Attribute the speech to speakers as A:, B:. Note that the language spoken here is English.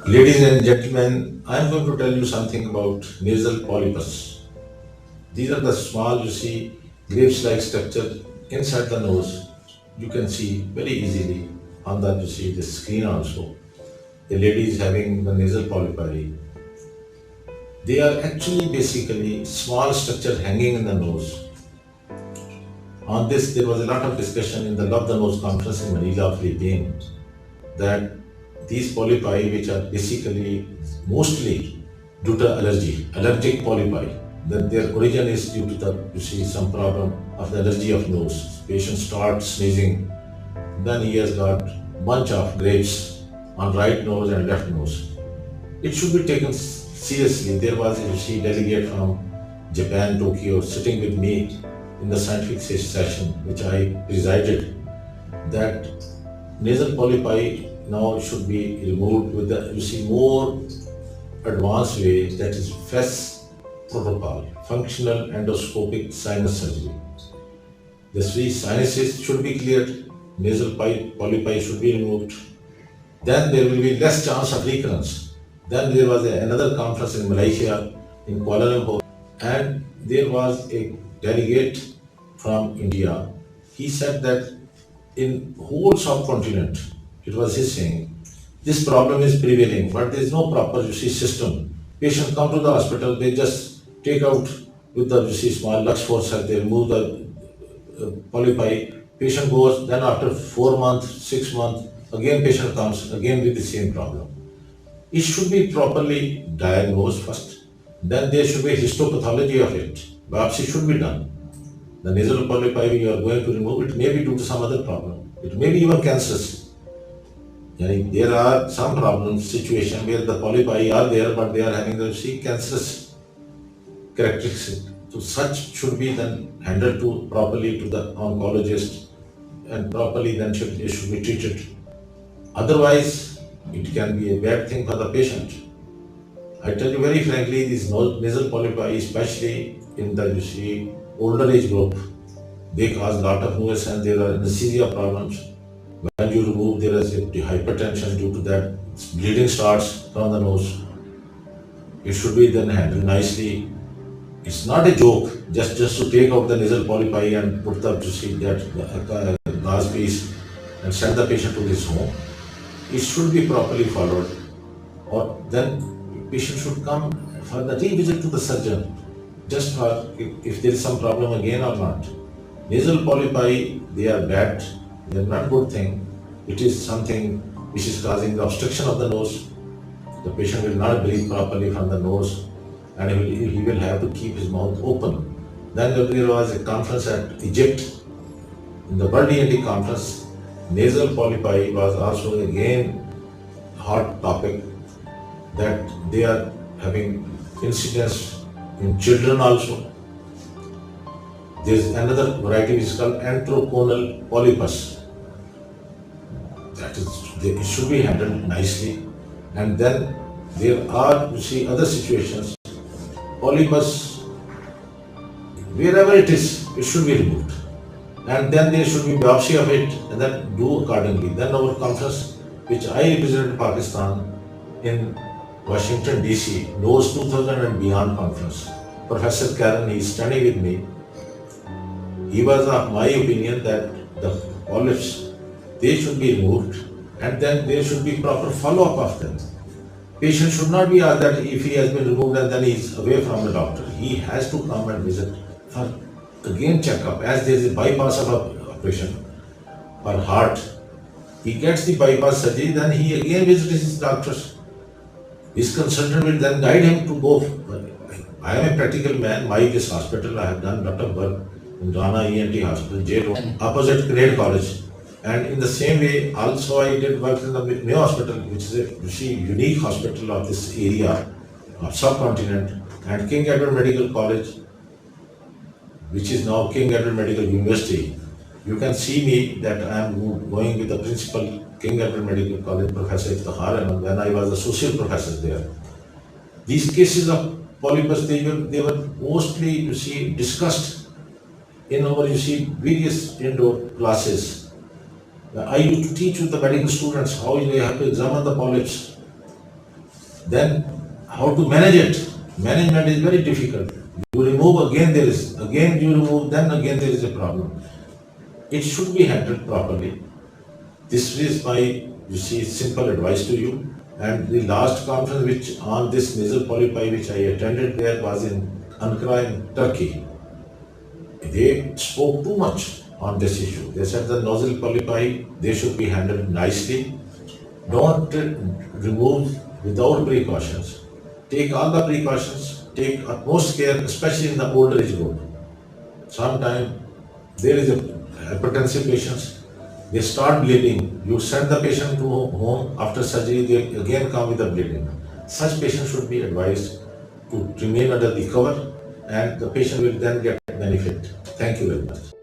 A: Ladies and gentlemen, I am going to tell you something about nasal polypus. These are the small, grapes-like structure inside the nose. You can see very easily on the the screen also. The lady is having the nasal polypi. They are actually basically small structure hanging in the nose. On this, there was a lot of discussion in the Love the Nose conference in Manila, Philippines, that these polypi, which are basically mostly due to allergic polypi, that their origin is due to some problem of the allergy of nose. Patient starts sneezing, then he has got bunch of grapes on right nose and left nose. It should be taken seriously. There was a delegate from Japan, Tokyo, sitting with me in the scientific session, which I presided, that nasal polypi now should be removed with the more advanced way, that is FES protocol, functional endoscopic sinus surgery. The three sinuses should be cleared, nasal polypi should be removed. Then there will be less chance of recurrence. Then there was another conference in Malaysia, in Kuala Lumpur, and there was a delegate from India. He said that in whole subcontinent, it was his saying, this problem is prevailing, but there is no proper system. Patients come to the hospital, they just take out with the small lux forceps, they remove the polypi. Patient goes, then after 4 months, 6 months, again patient comes again with the same problem. It should be properly diagnosed first. Then there should be a histopathology of it. Biopsy should be done. The nasal polypi you are going to remove, it may be due to some other problem. It may be even cancerous. There are some problems, situation where the polypi are there, but they are having the cancerous characteristics. So such should be then handled properly to the oncologist, and properly then it should be treated. Otherwise, it can be a bad thing for the patient. I tell you very frankly, these nasal polypi, especially in the older age group, they cause a lot of noise and there are anesthesia problems. When you remove, there is a hypertension due to that. Bleeding starts from the nose. It should be then handled nicely. It's not a joke just to take out the nasal polypi and put the that glass piece and send the patient to his home. It should be properly followed, or then patient should come for the revisit to the surgeon, just for if there is some problem again or not. Nasal polypi, they are bad, they are not good thing. It is something which is causing the obstruction of the nose. The patient will not breathe properly from the nose, and he will have to keep his mouth open. Then there was a conference at Egypt, in the World E.N.T conference. Nasal polypi was also again hot topic, that they are having incidence in children also. There is another variety which is called antroconal polypus. That is, it should be handled nicely. And then there are, other situations. Polypus, wherever it is, it should be removed. And then there should be biopsy of it, and then do accordingly. Then our conference, which I represented Pakistan in Washington DC, Nose 2000 and Beyond conference. Professor Karen, he is standing with me. He was of my opinion that the polyps, they should be removed, and then there should be proper follow-up of them. Patient should not be asked that if he has been removed and then he is away from the doctor. He has to come and visit for again checkup, as there is a bypass of operation for heart. He gets the bypass surgery, then he again visits his doctors. His consultant will then guide him to go. I am a practical man. My this hospital, I have done a lot of work in RANA E.N.T hospital, J. opposite KUALALUMPUR college. And in the same way, also I did work in the MAYO hospital, which is a unique hospital of this area of subcontinent, and King.Edward Medical College, which is now King.Edward Medical University. You can see me that I am going with the principal, King.Edward Medical College, Professor Lahore, when I was associate professor there. These cases of polypus, they were mostly, discussed in our, various indoor classes. I used to teach with the medical students how they have to examine the polyps. Then how to manage it? Management is very difficult. You remove, again there is, again you remove, then again there is a problem. It should be handled properly. This is my, you see, simple advice to you. And the last conference which on this nasal polypi which I attended there was in Ankara in Turkey. They spoke too much on this issue. They said the nasal polypi, they should be handled nicely. Don't remove without precautions. Take all the precautions, take utmost care, especially in the older age group. Sometimes there is a hypertensive patients, they start bleeding. You send the patient to home after surgery, they again come with the bleeding. Such patients should be advised to remain under the cover and the patient will then get benefit. Thank you very much.